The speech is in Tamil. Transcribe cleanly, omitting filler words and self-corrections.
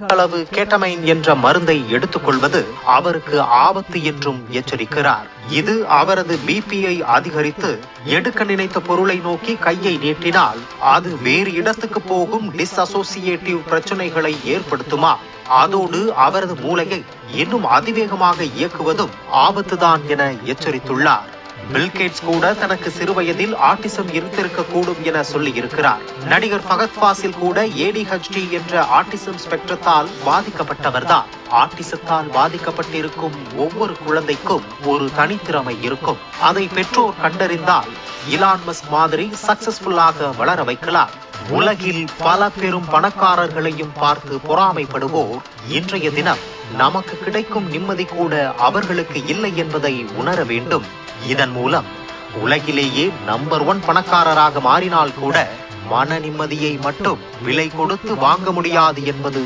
அளவு கேட்டமைன் என்ற மருந்தை எடுத்துக்கொள்வது அவருக்கு ஆபத்து என்றும் எச்சரிக்கிறார். இது அவரது பிபியை அதிகரித்து எடுக்க நினைத்த பொருளை நோக்கி கையை நீட்டினால் அது வேறு இடத்துக்கு போகும் டிஸ்அசோசியேட்டிவ் பிரச்சனைகளை ஏற்படுத்துமா? அதோடு அவரது மூளையை இன்னும் அதிவேகமாக இயக்குவதும் ஆபத்துதான் என எச்சரித்துள்ளார். பில்கேட்ஸ் கூட தனக்கு சிறுவயதில் ஆட்டிசம் இருந்திருக்க கூடும் என சொல்லி இருக்கிறார். நடிகர் ஃபகத் ஃபாசில் கூட ADHD என்ற ஆட்டிசம் ஸ்பெக்ட்ரத்தால் பாதிக்கப்பட்டவர்தான். ஆட்டிசத்தால் பாதிக்கப்பட்டிருக்கும் ஒவ்வொரு குழந்தைக்கும் ஒரு தனித்திறமை இருக்கும். அதை பெற்றோர் கண்டறிந்தால் இலான் மஸ்க் மாதிரி சக்சஸ்ஃபுல்லாக வளர வைக்கலாம். உலகில் பல பெரும் பணக்காரர்களையும் பார்த்து பொறாமைப்படுவோர் இன்றைய தினம் நமக்கு கிடைக்கும் நிம்மதி கூட அவர்களுக்கு இல்லை என்பதை உணர வேண்டும். இதன் மூலம் உலகிலேயே நம்பர் 1 பணக்காரராக மாறினால் கூட மன நிம்மதியை மட்டும் விலை கொடுத்து வாங்க முடியாது என்பது